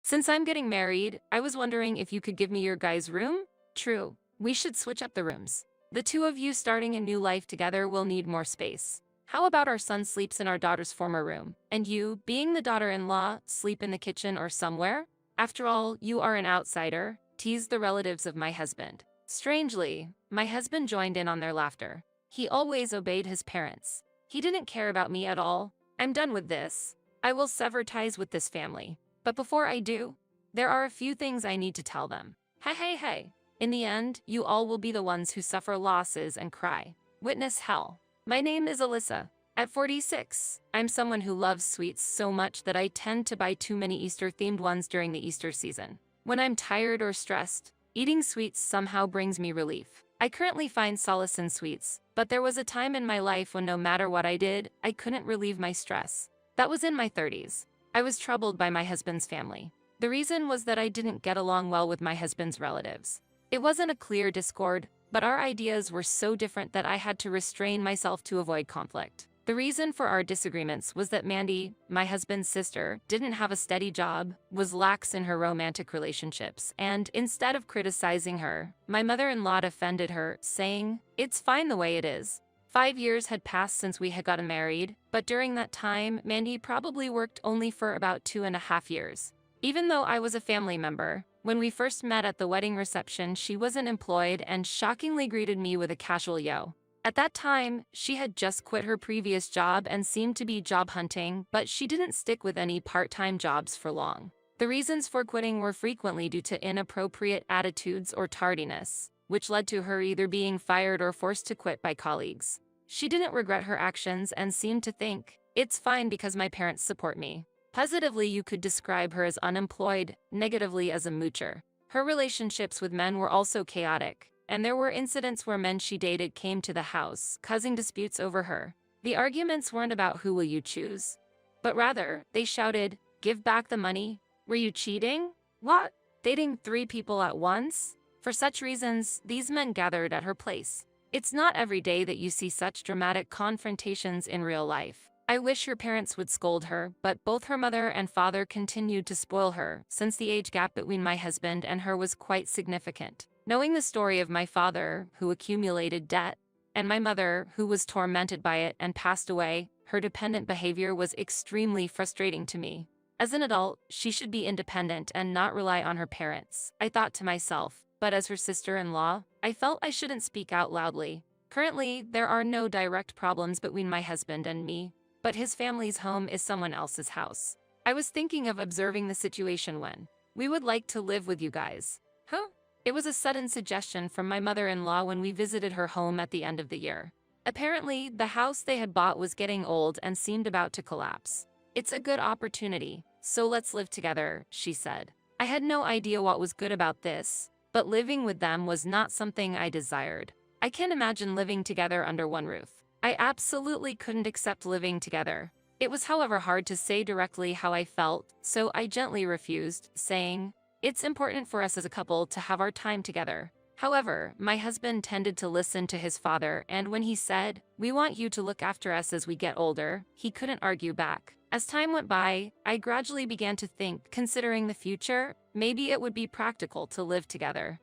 Since I'm getting married, I was wondering if you could give me your guys' room? True. We should switch up the rooms. The two of you starting a new life together will need more space. How about our son sleeps in our daughter's former room, and you, being the daughter-in-law, sleep in the kitchen or somewhere? After all, you are an outsider, teased the relatives of my husband. Strangely, my husband joined in on their laughter. He always obeyed his parents. He didn't care about me at all. I'm done with this. I will sever ties with this family. But before I do, there are a few things I need to tell them. Hey. In the end, you all will be the ones who suffer losses and cry. Witness hell. My name is Alyssa. At 46, I'm someone who loves sweets so much that I tend to buy too many Easter-themed ones during the Easter season. When I'm tired or stressed, eating sweets somehow brings me relief. I currently find solace in sweets, but there was a time in my life when no matter what I did, I couldn't relieve my stress. That was in my 30s. I was troubled by my husband's family. The reason was that I didn't get along well with my husband's relatives. It wasn't a clear discord, but our ideas were so different that I had to restrain myself to avoid conflict. The reason for our disagreements was that Mandy, my husband's sister, didn't have a steady job, was lax in her romantic relationships, and instead of criticizing her, my mother-in-law defended her, saying, "It's fine the way it is." 5 years had passed since we had gotten married, but during that time, Mandy probably worked only for about 2.5 years. Even though I was a family member, when we first met at the wedding reception, she wasn't employed and shockingly greeted me with a casual yo. At that time, she had just quit her previous job and seemed to be job hunting, but she didn't stick with any part-time jobs for long. The reasons for quitting were frequently due to inappropriate attitudes or tardiness, which led to her either being fired or forced to quit by colleagues. She didn't regret her actions and seemed to think, "It's fine because my parents support me." Positively, you could describe her as unemployed, negatively as a moocher. Her relationships with men were also chaotic, and there were incidents where men she dated came to the house, causing disputes over her. The arguments weren't about who will you choose, but rather, they shouted, "Give back the money. Were you cheating? What? Dating 3 people at once?" For such reasons, these men gathered at her place. It's not every day that you see such dramatic confrontations in real life. I wish your parents would scold her, but both her mother and father continued to spoil her, since the age gap between my husband and her was quite significant. Knowing the story of my father, who accumulated debt, and my mother, who was tormented by it and passed away, her dependent behavior was extremely frustrating to me. As an adult, she should be independent and not rely on her parents, I thought to myself, but as her sister-in-law, I felt I shouldn't speak out loudly. Currently, there are no direct problems between my husband and me, but his family's home is someone else's house. I was thinking of observing the situation when we would like to live with you guys. Huh? It was a sudden suggestion from my mother-in-law when we visited her home at the end of the year. Apparently, the house they had bought was getting old and seemed about to collapse. "It's a good opportunity, so let's live together," she said. I had no idea what was good about this, but living with them was not something I desired. I can't imagine living together under one roof. I absolutely couldn't accept living together. It was, however, hard to say directly how I felt, so I gently refused, saying, "It's important for us as a couple to have our time together." However, my husband tended to listen to his father, and when he said, "We want you to look after us as we get older," he couldn't argue back. As time went by, I gradually began to think, considering the future, maybe it would be practical to live together.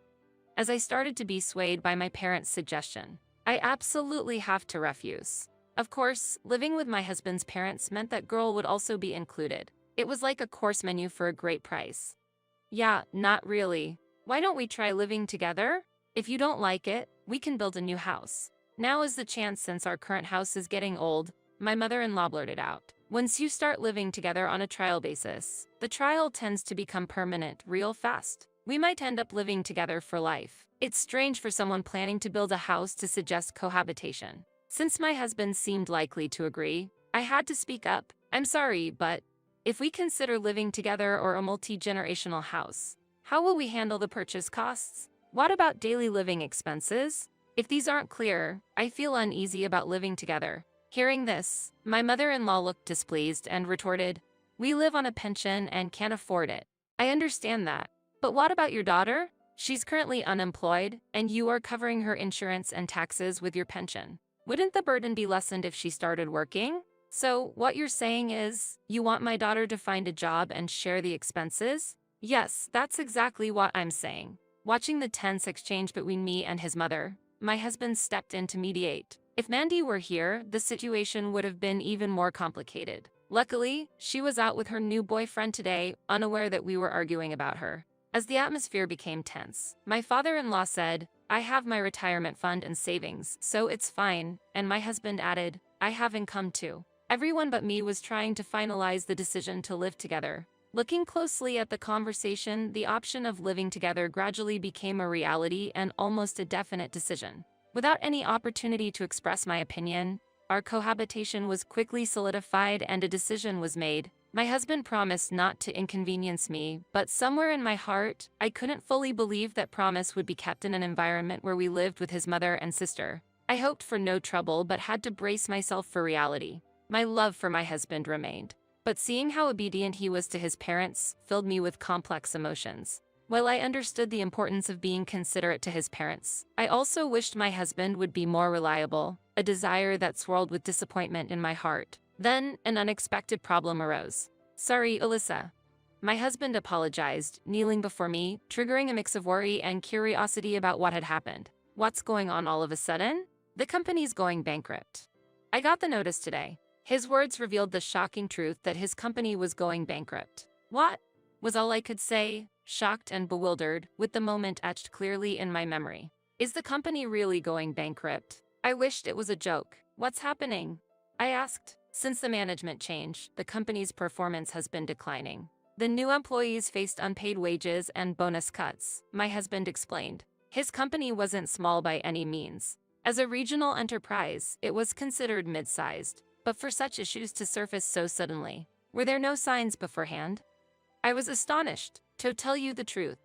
As I started to be swayed by my parents' suggestion, I absolutely have to refuse. Of course, living with my husband's parents meant that girl would also be included. It was like a course menu for a great price. Yeah, not really. Why don't we try living together? If you don't like it, we can build a new house. Now is the chance since our current house is getting old, my mother-in-law blurted out. Once you start living together on a trial basis, the trial tends to become permanent real fast. We might end up living together for life. It's strange for someone planning to build a house to suggest cohabitation. Since my husband seemed likely to agree, I had to speak up. "I'm sorry, but if we consider living together or a multi-generational house, how will we handle the purchase costs? What about daily living expenses? If these aren't clear, I feel uneasy about living together." Hearing this, my mother-in-law looked displeased and retorted, "We live on a pension and can't afford it. I understand that. But what about your daughter? She's currently unemployed, and you are covering her insurance and taxes with your pension. Wouldn't the burden be lessened if she started working? So what you're saying is, you want my daughter to find a job and share the expenses?" Yes, that's exactly what I'm saying. Watching the tense exchange between me and his mother, my husband stepped in to mediate. If Mandy were here, the situation would have been even more complicated. Luckily, she was out with her new boyfriend today, unaware that we were arguing about her. As the atmosphere became tense, my father-in-law said, "I have my retirement fund and savings, so it's fine," and my husband added, "I have income too." Everyone but me was trying to finalize the decision to live together. Looking closely at the conversation, the option of living together gradually became a reality and almost a definite decision. Without any opportunity to express my opinion, our cohabitation was quickly solidified and a decision was made. My husband promised not to inconvenience me, but somewhere in my heart, I couldn't fully believe that promise would be kept in an environment where we lived with his mother and sister. I hoped for no trouble but had to brace myself for reality. My love for my husband remained, but seeing how obedient he was to his parents filled me with complex emotions. While I understood the importance of being considerate to his parents, I also wished my husband would be more reliable, a desire that swirled with disappointment in my heart. Then, an unexpected problem arose. "Sorry, Alyssa." My husband apologized, kneeling before me, triggering a mix of worry and curiosity about what had happened. "What's going on all of a sudden?" "The company's going bankrupt. I got the notice today." His words revealed the shocking truth that his company was going bankrupt. "What?" was all I could say, shocked and bewildered, with the moment etched clearly in my memory. "Is the company really going bankrupt?" I wished it was a joke. "What's happening?" I asked. "Since the management change, the company's performance has been declining. The new employees faced unpaid wages and bonus cuts," my husband explained. His company wasn't small by any means. As a regional enterprise, it was considered mid-sized, but for such issues to surface so suddenly, were there no signs beforehand? I was astonished. To tell you the truth,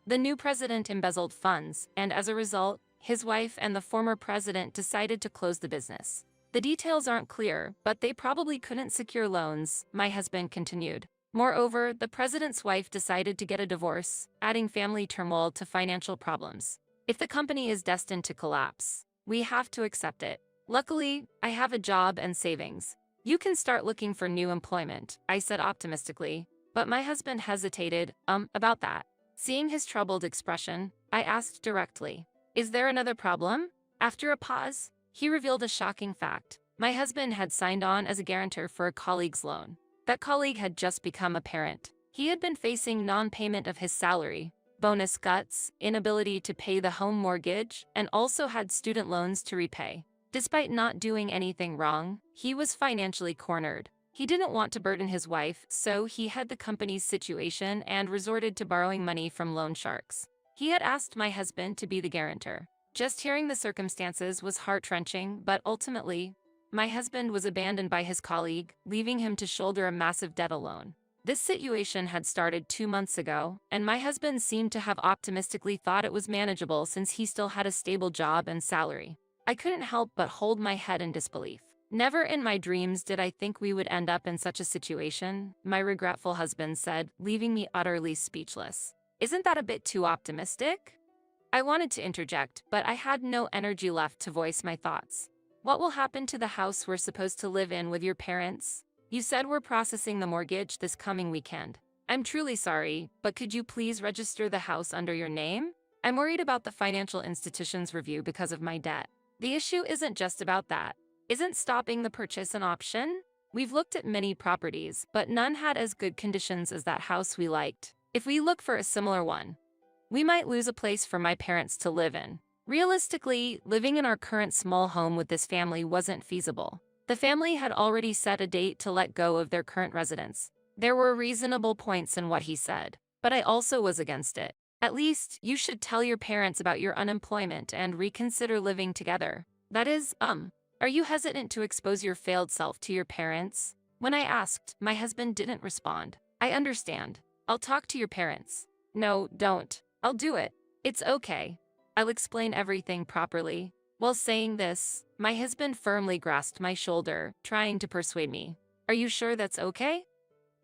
the new president embezzled funds, and as a result, his wife and the former president decided to close the business. "The details aren't clear, but they probably couldn't secure loans," my husband continued. "Moreover, the president's wife decided to get a divorce, adding family turmoil to financial problems. If the company is destined to collapse, we have to accept it. Luckily, I have a job and savings. You can start looking for new employment," I said optimistically. But my husband hesitated, about that. Seeing his troubled expression, I asked directly, "Is there another problem?" After a pause, he revealed a shocking fact. My husband had signed on as a guarantor for a colleague's loan. That colleague had just become a parent. He had been facing non-payment of his salary, bonus cuts, inability to pay the home mortgage, and also had student loans to repay. Despite not doing anything wrong, he was financially cornered. He didn't want to burden his wife, so he had the company's situation and resorted to borrowing money from loan sharks. He had asked my husband to be the guarantor. Just hearing the circumstances was heart-wrenching, but ultimately, my husband was abandoned by his colleague, leaving him to shoulder a massive debt alone. This situation had started 2 months ago, and my husband seemed to have optimistically thought it was manageable since he still had a stable job and salary. I couldn't help but hold my head in disbelief. "Never in my dreams did I think we would end up in such a situation," my regretful husband said, leaving me utterly speechless. "Isn't that a bit too optimistic?" I wanted to interject, but I had no energy left to voice my thoughts. "What will happen to the house we're supposed to live in with your parents? You said we're processing the mortgage this coming weekend. I'm truly sorry, but could you please register the house under your name? I'm worried about the financial institution's review because of my debt." The issue isn't just about that. Isn't stopping the purchase an option? We've looked at many properties, but none had as good conditions as that house we liked. If we look for a similar one, we might lose a place for my parents to live in. Realistically, living in our current small home with this family wasn't feasible. The family had already set a date to let go of their current residence. There were reasonable points in what he said, but I also was against it. "At least, you should tell your parents about your unemployment and reconsider living together. That is, Are you hesitant to expose your failed self to your parents?" When I asked, my husband didn't respond. "I understand. I'll talk to your parents." "No, don't. I'll do it. It's okay. I'll explain everything properly." While saying this, my husband firmly grasped my shoulder, trying to persuade me. "Are you sure that's okay?"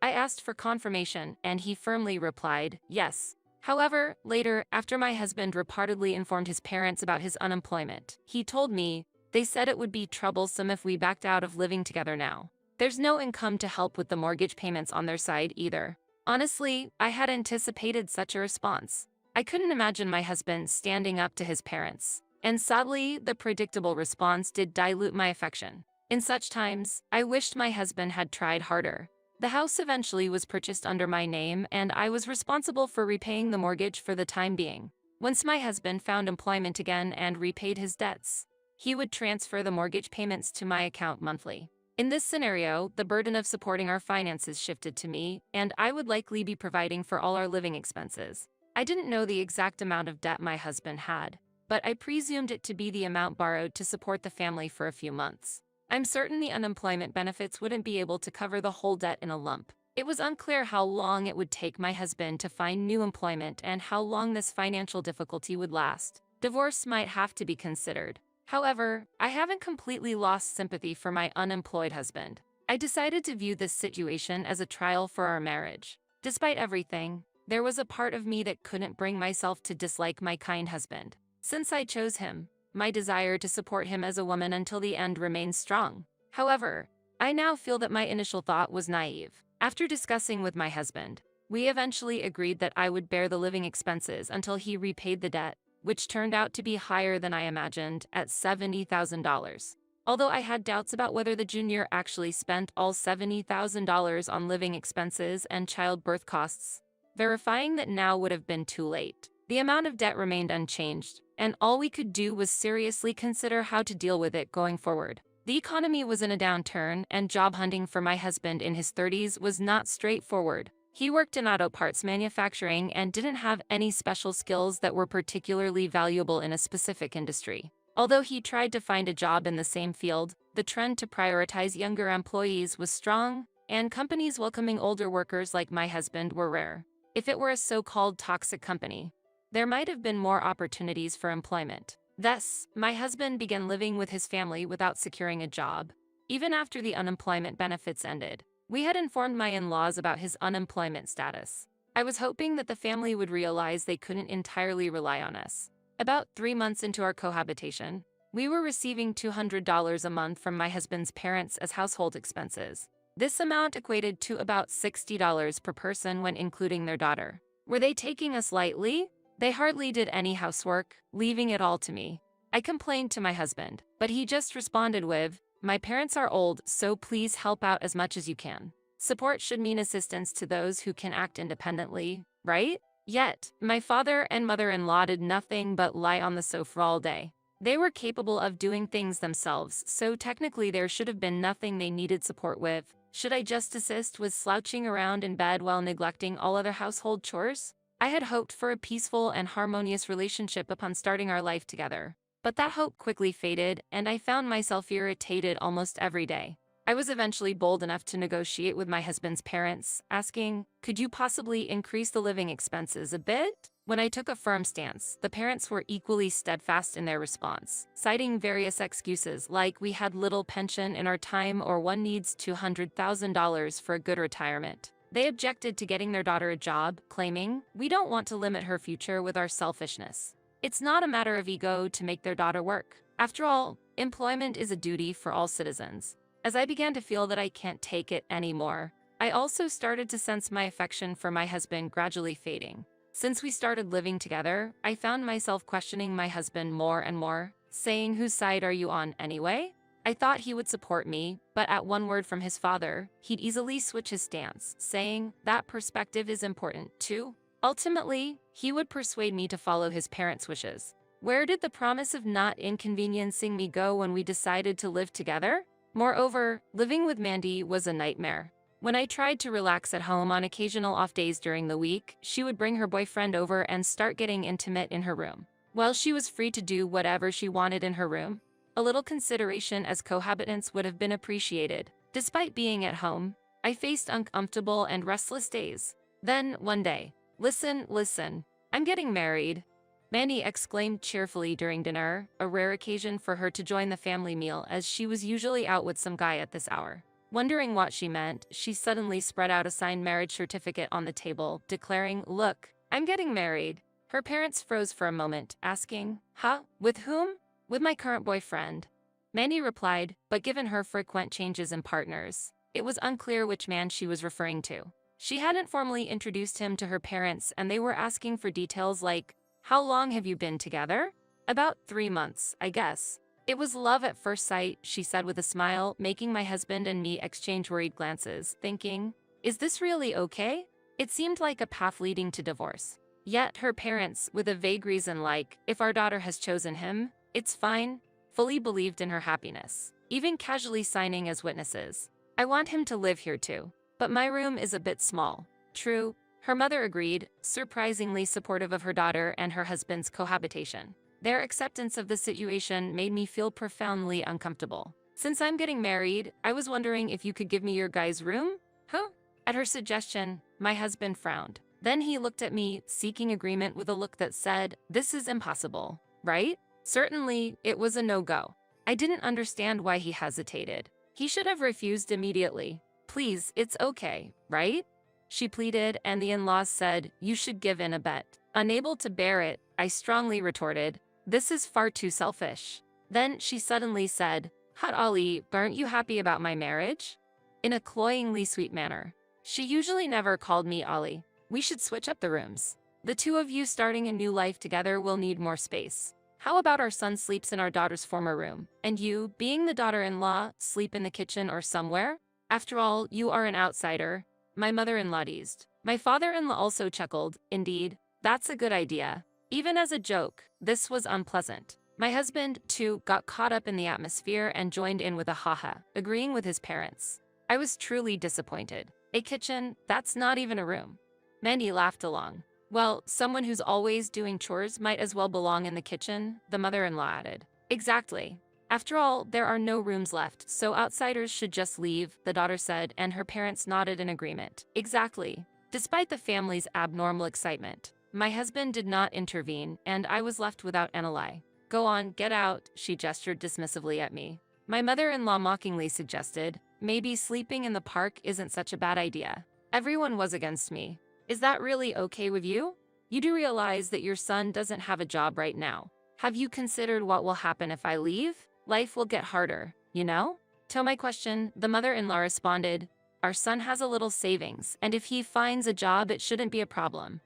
I asked for confirmation, and he firmly replied, "Yes." However, later, after my husband reportedly informed his parents about his unemployment, he told me, "They said it would be troublesome if we backed out of living together now. There's no income to help with the mortgage payments on their side either." Honestly, I had anticipated such a response. I couldn't imagine my husband standing up to his parents. And sadly, the predictable response did dilute my affection. In such times, I wished my husband had tried harder. The house eventually was purchased under my name, and I was responsible for repaying the mortgage for the time being. Once my husband found employment again and repaid his debts, he would transfer the mortgage payments to my account monthly. In this scenario, the burden of supporting our finances shifted to me, and I would likely be providing for all our living expenses. I didn't know the exact amount of debt my husband had, but I presumed it to be the amount borrowed to support the family for a few months. I'm certain the unemployment benefits wouldn't be able to cover the whole debt in a lump. It was unclear how long it would take my husband to find new employment and how long this financial difficulty would last. Divorce might have to be considered. However, I haven't completely lost sympathy for my unemployed husband. I decided to view this situation as a trial for our marriage. Despite everything, there was a part of me that couldn't bring myself to dislike my kind husband. Since I chose him, my desire to support him as a woman until the end remains strong. However, I now feel that my initial thought was naive. After discussing with my husband, we eventually agreed that I would bear the living expenses until he repaid the debt, which turned out to be higher than I imagined at $70,000. Although I had doubts about whether the junior actually spent all $70,000 on living expenses and childbirth costs, verifying that now would have been too late. The amount of debt remained unchanged, and all we could do was seriously consider how to deal with it going forward. The economy was in a downturn, and job hunting for my husband in his 30s was not straightforward. He worked in auto parts manufacturing and didn't have any special skills that were particularly valuable in a specific industry. Although he tried to find a job in the same field, the trend to prioritize younger employees was strong, and companies welcoming older workers like my husband were rare. If it were a so-called toxic company, there might have been more opportunities for employment. Thus, my husband began living with his family without securing a job, even after the unemployment benefits ended. We had informed my in-laws about his unemployment status. I was hoping that the family would realize they couldn't entirely rely on us. About 3 months into our cohabitation, we were receiving $200 a month from my husband's parents as household expenses. This amount equated to about $60 per person when including their daughter. Were they taking us lightly? They hardly did any housework, leaving it all to me. I complained to my husband, but he just responded with, "My parents are old, so please help out as much as you can. Support should mean assistance to those who can act independently, right?" Yet, my father and mother-in-law did nothing but lie on the sofa all day. They were capable of doing things themselves, so technically there should have been nothing they needed support with. Should I just assist with slouching around in bed while neglecting all other household chores? I had hoped for a peaceful and harmonious relationship upon starting our life together. But that hope quickly faded, and I found myself irritated almost every day. I was eventually bold enough to negotiate with my husband's parents, asking, "Could you possibly increase the living expenses a bit?" When I took a firm stance, the parents were equally steadfast in their response, citing various excuses like we had little pension in our time or one needs $200,000 for a good retirement. They objected to getting their daughter a job, claiming, "We don't want to limit her future with our selfishness. It's not a matter of ego to make their daughter work. After all, employment is a duty for all citizens." As I began to feel that I can't take it anymore, I also started to sense my affection for my husband gradually fading. Since we started living together, I found myself questioning my husband more and more, saying, "Whose side are you on anyway?" I thought he would support me, but at one word from his father, he'd easily switch his stance, saying, "That perspective is important too." Ultimately, he would persuade me to follow his parents' wishes. Where did the promise of not inconveniencing me go when we decided to live together? Moreover, living with Mandy was a nightmare. When I tried to relax at home on occasional off days during the week, she would bring her boyfriend over and start getting intimate in her room. While she was free to do whatever she wanted in her room, a little consideration as cohabitants would have been appreciated. Despite being at home, I faced uncomfortable and restless days. Then, one day, listen, I'm getting married," Mandy exclaimed cheerfully during dinner, a rare occasion for her to join the family meal as she was usually out with some guy at this hour. Wondering what she meant, she suddenly spread out a signed marriage certificate on the table, declaring, "Look, I'm getting married." Her parents froze for a moment, asking, "Huh? With whom?" "With my current boyfriend," Mandy replied, but given her frequent changes in partners, it was unclear which man she was referring to. She hadn't formally introduced him to her parents, and they were asking for details like, "How long have you been together?" "About 3 months, I guess." "It was love at first sight," she said with a smile, making my husband and me exchange worried glances, thinking, "Is this really okay?" It seemed like a path leading to divorce. Yet her parents, with a vague reason like, "If our daughter has chosen him, it's fine," fully believed in her happiness, even casually signing as witnesses. "I want him to live here too. But my room is a bit small." "True," her mother agreed, surprisingly supportive of her daughter and her husband's cohabitation. Their acceptance of the situation made me feel profoundly uncomfortable. "Since I'm getting married, I was wondering if you could give me your guy's room?" "Huh?" At her suggestion, my husband frowned. Then he looked at me, seeking agreement with a look that said, "This is impossible, right?" Certainly, it was a no-go. I didn't understand why he hesitated. He should have refused immediately. "Please, it's okay, right?" she pleaded, and the in-laws said, "You should give in a bet." Unable to bear it, I strongly retorted, "This is far too selfish." Then she suddenly said, "Hot Ali, aren't you happy about my marriage?" in a cloyingly sweet manner. She usually never called me Ali. "We should switch up the rooms. The two of you starting a new life together will need more space. How about our son sleeps in our daughter's former room, and you, being the daughter-in-law, sleep in the kitchen or somewhere? After all, you are an outsider." My mother-in-law teased. My father-in-law also chuckled. "Indeed, that's a good idea." Even as a joke, this was unpleasant. My husband, too, got caught up in the atmosphere and joined in with a haha, agreeing with his parents. I was truly disappointed. "A kitchen? That's not even a room." Mandy laughed along. "Well, someone who's always doing chores might as well belong in the kitchen," the mother-in-law added. "Exactly. After all, there are no rooms left, so outsiders should just leave," the daughter said, and her parents nodded in agreement. "Exactly." Despite the family's abnormal excitement, my husband did not intervene, and I was left without an ally. "Go on, get out," she gestured dismissively at me. My mother-in-law mockingly suggested, "Maybe sleeping in the park isn't such a bad idea." Everyone was against me. "Is that really okay with you? You do realize that your son doesn't have a job right now. Have you considered what will happen if I leave? Life will get harder, you know?" To my question, the mother-in-law responded, "Our son has a little savings, and if he finds a job, it shouldn't be a problem.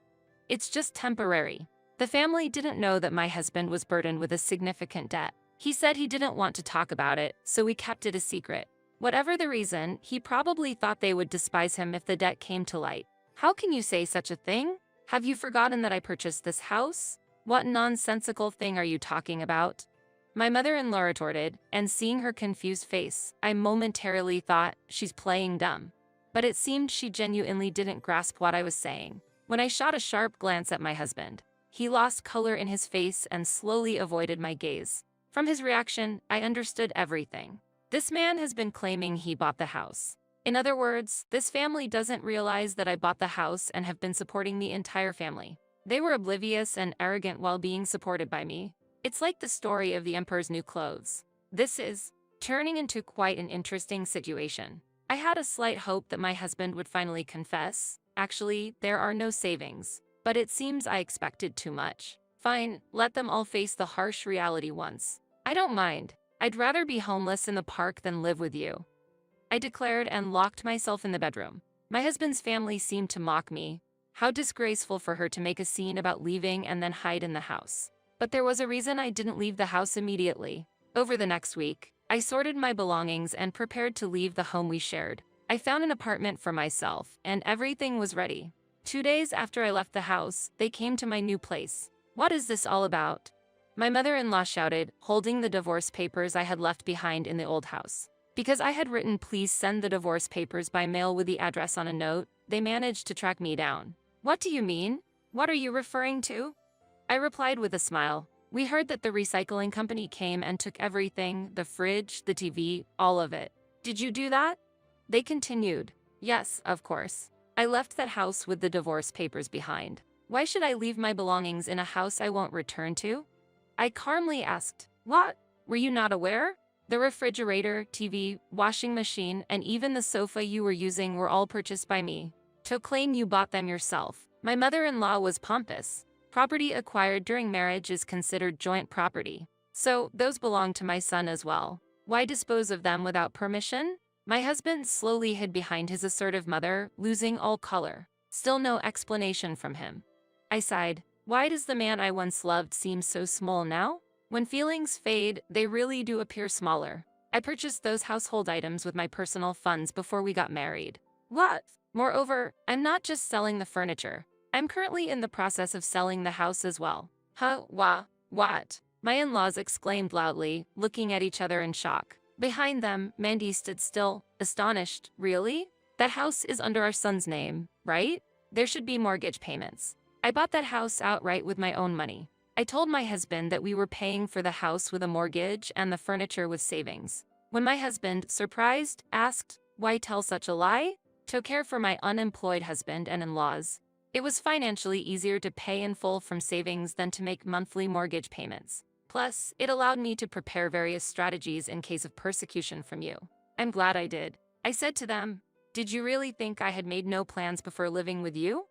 It's just temporary." The family didn't know that my husband was burdened with a significant debt. He said he didn't want to talk about it, so we kept it a secret. Whatever the reason, he probably thought they would despise him if the debt came to light. "How can you say such a thing? Have you forgotten that I purchased this house? What nonsensical thing are you talking about?" My mother-in-law retorted, and seeing her confused face, I momentarily thought, she's playing dumb. But it seemed she genuinely didn't grasp what I was saying. When I shot a sharp glance at my husband, he lost color in his face and slowly avoided my gaze. From his reaction, I understood everything. This man has been claiming he bought the house. In other words, this family doesn't realize that I bought the house and have been supporting the entire family. They were oblivious and arrogant while being supported by me. It's like the story of the emperor's new clothes. This is turning into quite an interesting situation. I had a slight hope that my husband would finally confess. "Actually, there are no savings." But it seems I expected too much. "Fine, let them all face the harsh reality once. I don't mind. I'd rather be homeless in the park than live with you," I declared and locked myself in the bedroom. My husband's family seemed to mock me. How disgraceful for her to make a scene about leaving and then hide in the house. But there was a reason I didn't leave the house immediately. Over the next week, I sorted my belongings and prepared to leave the home we shared. I found an apartment for myself, and everything was ready. 2 days after I left the house, they came to my new place. "What is this all about?" my mother-in-law shouted, holding the divorce papers I had left behind in the old house. Because I had written "Please send the divorce papers by mail" with the address on a note, they managed to track me down. "What do you mean? What are you referring to?" I replied with a smile. "We heard that the recycling company came and took everything, the fridge, the TV, all of it. Did you do that?" They continued. "Yes, of course. I left that house with the divorce papers behind. Why should I leave my belongings in a house I won't return to?" I calmly asked. "What? Were you not aware? The refrigerator, TV, washing machine, and even the sofa you were using were all purchased by me. To claim you bought them yourself." My mother-in-law was pompous. "Property acquired during marriage is considered joint property. So those belong to my son as well. Why dispose of them without permission?" My husband slowly hid behind his assertive mother, losing all color. Still no explanation from him. I sighed. Why does the man I once loved seem so small now? When feelings fade, they really do appear smaller. I purchased those household items with my personal funds before we got married. What? Moreover, I'm not just selling the furniture. I'm currently in the process of selling the house as well. Huh? What? My in-laws exclaimed loudly, looking at each other in shock. Behind them, Mandy stood still, astonished. Really? That house is under our son's name, right? There should be mortgage payments. I bought that house outright with my own money. I told my husband that we were paying for the house with a mortgage and the furniture with savings. When my husband, surprised, asked, "Why tell such a lie?" To care for my unemployed husband and in-laws. It was financially easier to pay in full from savings than to make monthly mortgage payments. Plus, it allowed me to prepare various strategies in case of persecution from you. I'm glad I did. I said to them, "Did you really think I had made no plans before living with you?"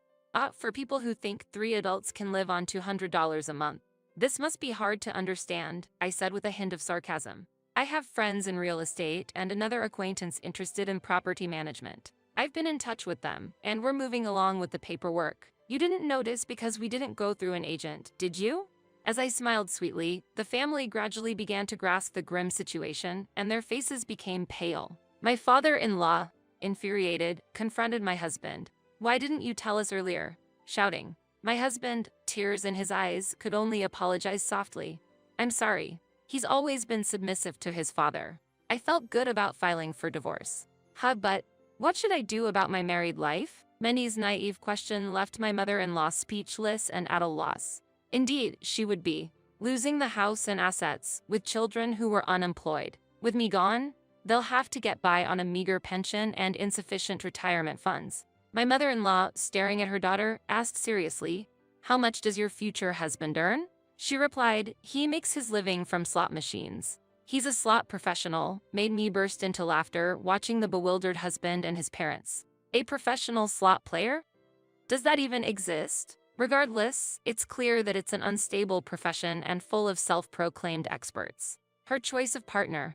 For people who think 3 adults can live on $200 a month. This must be hard to understand, I said with a hint of sarcasm. I have friends in real estate and another acquaintance interested in property management. I've been in touch with them, and we're moving along with the paperwork. You didn't notice because we didn't go through an agent, did you? As I smiled sweetly, the family gradually began to grasp the grim situation, and their faces became pale. My father-in-law, infuriated, confronted my husband. "Why didn't you tell us earlier?" shouting. My husband, tears in his eyes, could only apologize softly. "I'm sorry. He's always been submissive to his father." I felt good about filing for divorce. But what should I do about my married life? Mandy's naive question left my mother-in-law speechless and at a loss. Indeed, she would be. Losing the house and assets, with children who were unemployed. With me gone, they'll have to get by on a meager pension and insufficient retirement funds. My mother-in-law, staring at her daughter, asked seriously, "How much does your future husband earn?" She replied, "He makes his living from slot machines." "He's a slot professional," made me burst into laughter, watching the bewildered husband and his parents. A professional slot player? Does that even exist? Regardless, it's clear that it's an unstable profession and full of self-proclaimed experts. Her choice of partner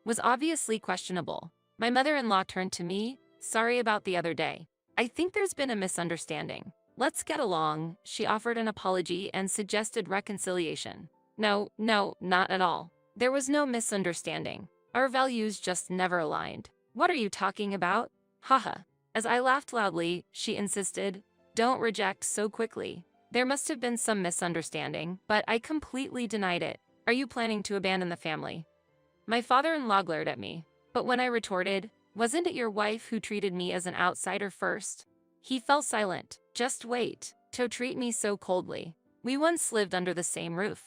was obviously questionable. My mother-in-law turned to me, "Sorry about the other day. I think there's been a misunderstanding. Let's get along." She offered an apology and suggested reconciliation. No, not at all. There was no misunderstanding. Our values just never aligned. "What are you talking about?" Haha. As I laughed loudly, she insisted, "Don't reject so quickly. There must have been some misunderstanding, but I completely denied it. Are you planning to abandon the family?" My father-in-law glared at me. But when I retorted, "Wasn't it your wife who treated me as an outsider first?" He fell silent. "Just wait. To treat me so coldly. We once lived under the same roof."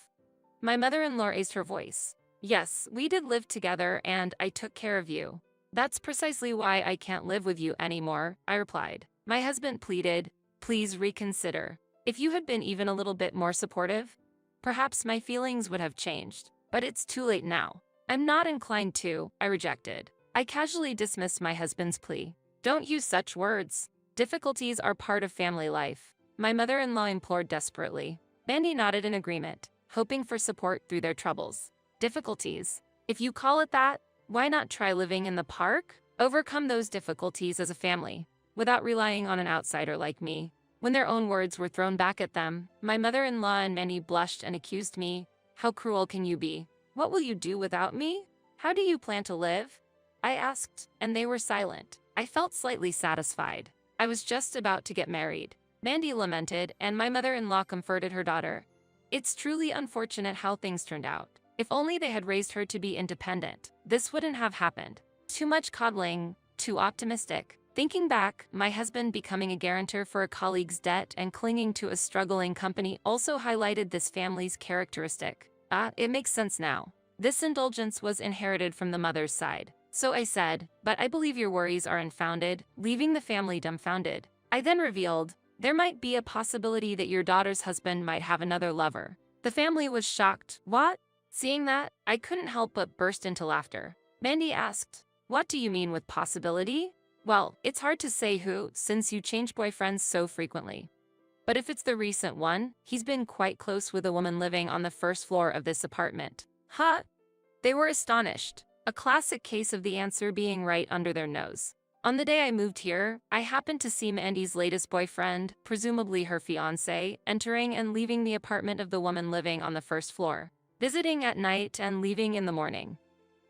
My mother-in-law raised her voice. "Yes, we did live together and I took care of you. That's precisely why I can't live with you anymore," I replied. My husband pleaded, "Please reconsider. If you had been even a little bit more supportive, perhaps my feelings would have changed. But it's too late now." "I'm not inclined to," I rejected. I casually dismissed my husband's plea. "Don't use such words. Difficulties are part of family life," my mother-in-law implored desperately. Mandy nodded in agreement, hoping for support through their troubles. Difficulties? If you call it that, why not try living in the park? Overcome those difficulties as a family, without relying on an outsider like me. When their own words were thrown back at them, my mother-in-law and Mandy blushed and accused me. "How cruel can you be? What will you do without me? How do you plan to live?" I asked, and they were silent. I felt slightly satisfied. I was just about to get married. Mandy lamented, and my mother-in-law comforted her daughter. "It's truly unfortunate how things turned out. If only they had raised her to be independent, this wouldn't have happened. Too much coddling, too optimistic." Thinking back, my husband becoming a guarantor for a colleague's debt and clinging to a struggling company also highlighted this family's characteristic. It makes sense now. This indulgence was inherited from the mother's side. So I said, "But I believe your worries are unfounded," leaving the family dumbfounded. I then revealed, "There might be a possibility that your daughter's husband might have another lover." The family was shocked. "What?" Seeing that, I couldn't help but burst into laughter. Mandy asked, "What do you mean with possibility?" "Well, it's hard to say who, since you change boyfriends so frequently. But if it's the recent one, he's been quite close with a woman living on the first floor of this apartment." They were astonished. A classic case of the answer being right under their nose. On the day I moved here, I happened to see Mandy's latest boyfriend, presumably her fiancé, entering and leaving the apartment of the woman living on the first floor, visiting at night and leaving in the morning.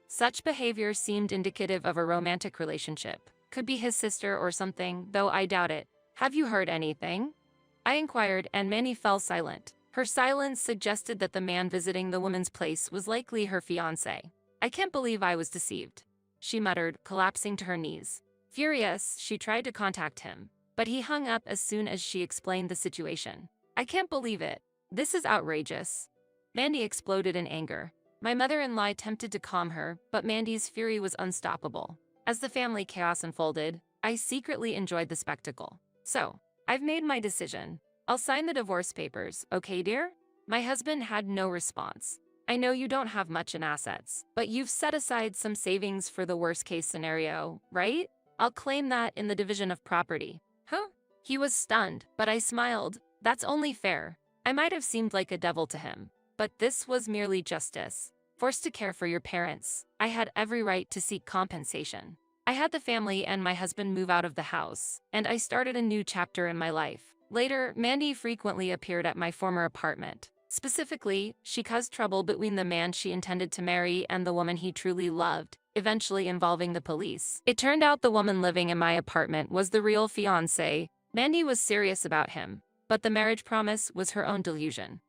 Such behavior seemed indicative of a romantic relationship. Could be his sister or something, though I doubt it. Have you heard anything? I inquired, and Mandy fell silent. Her silence suggested that the man visiting the woman's place was likely her fiancé. I can't believe I was deceived, she muttered, collapsing to her knees. Furious, she tried to contact him, but he hung up as soon as she explained the situation. I can't believe it. This is outrageous. Mandy exploded in anger. My mother-in-law attempted to calm her, but Mandy's fury was unstoppable. As the family chaos unfolded, I secretly enjoyed the spectacle. So, I've made my decision. I'll sign the divorce papers, okay, dear? My husband had no response. I know you don't have much in assets, but you've set aside some savings for the worst-case scenario, right? I'll claim that in the division of property. Huh? He was stunned, but I smiled. That's only fair. I might have seemed like a devil to him, but this was merely justice. Forced to care for your parents, I had every right to seek compensation. I had the family and my husband move out of the house, and I started a new chapter in my life. Later, Mandy frequently appeared at my former apartment. Specifically, she caused trouble between the man she intended to marry and the woman he truly loved, eventually involving the police. It turned out the woman living in my apartment was the real fiancé. Mandy was serious about him, but the marriage promise was her own delusion.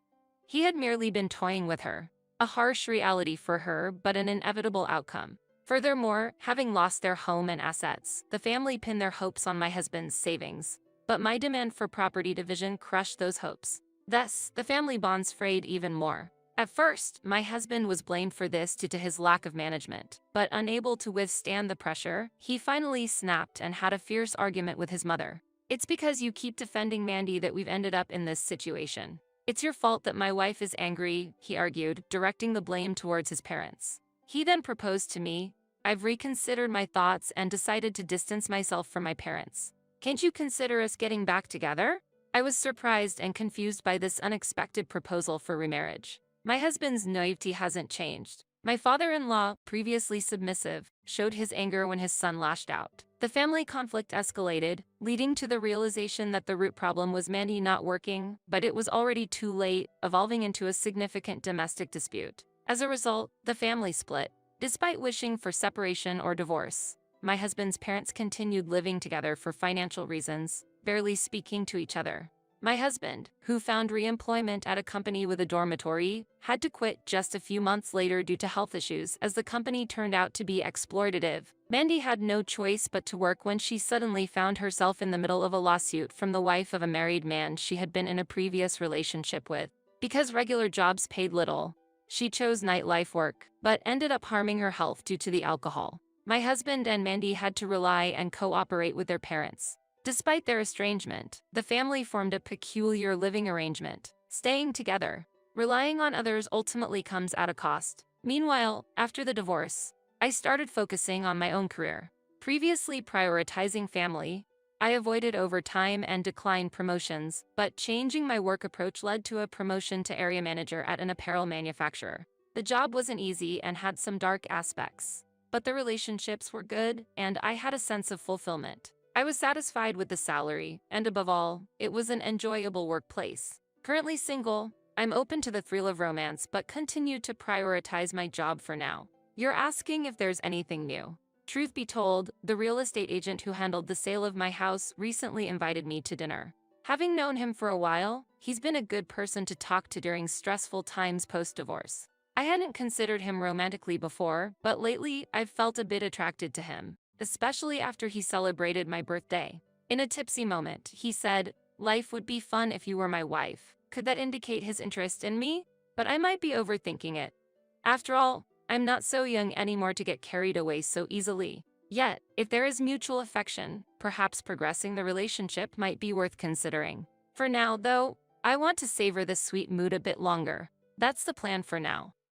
He had merely been toying with her. A harsh reality for her, but an inevitable outcome. Furthermore, having lost their home and assets, the family pinned their hopes on my husband's savings. But my demand for property division crushed those hopes. Thus, the family bonds frayed even more. At first, my husband was blamed for this due to his lack of management, but unable to withstand the pressure, he finally snapped and had a fierce argument with his mother. It's because you keep defending Mandy that we've ended up in this situation. It's your fault that my wife is angry, he argued, directing the blame towards his parents. He then proposed to me. I've reconsidered my thoughts and decided to distance myself from my parents. Can't you consider us getting back together? I was surprised and confused by this unexpected proposal for remarriage. My husband's naivety hasn't changed. My father-in-law, previously submissive, showed his anger when his son lashed out. The family conflict escalated, leading to the realization that the root problem was Mandy not working, but it was already too late, evolving into a significant domestic dispute. As a result, the family split. Despite wishing for separation or divorce, my husband's parents continued living together for financial reasons, barely speaking to each other. My husband, who found re-employment at a company with a dormitory, had to quit just a few months later due to health issues as the company turned out to be exploitative. Mandy had no choice but to work when she suddenly found herself in the middle of a lawsuit from the wife of a married man she had been in a previous relationship with. Because regular jobs paid little, she chose nightlife work, but ended up harming her health due to the alcohol. My husband and Mandy had to rely and cooperate with their parents. Despite their estrangement, the family formed a peculiar living arrangement, staying together. Relying on others ultimately comes at a cost. Meanwhile, after the divorce, I started focusing on my own career. Previously prioritizing family, I avoided overtime and declined promotions, but changing my work approach led to a promotion to area manager at an apparel manufacturer. The job wasn't easy and had some dark aspects, but the relationships were good and I had a sense of fulfillment. I was satisfied with the salary, and above all, it was an enjoyable workplace. Currently single, I'm open to the thrill of romance but continue to prioritize my job for now. You're asking if there's anything new. Truth be told, the real estate agent who handled the sale of my house recently invited me to dinner. Having known him for a while, he's been a good person to talk to during stressful times post-divorce. I hadn't considered him romantically before, but lately I've felt a bit attracted to him, especially after he celebrated my birthday. In a tipsy moment, he said, "Life would be fun if you were my wife." Could that indicate his interest in me? But I might be overthinking it. After all, I'm not so young anymore to get carried away so easily. Yet, if there is mutual affection, perhaps progressing the relationship might be worth considering. For now, though, I want to savor this sweet mood a bit longer. That's the plan for now.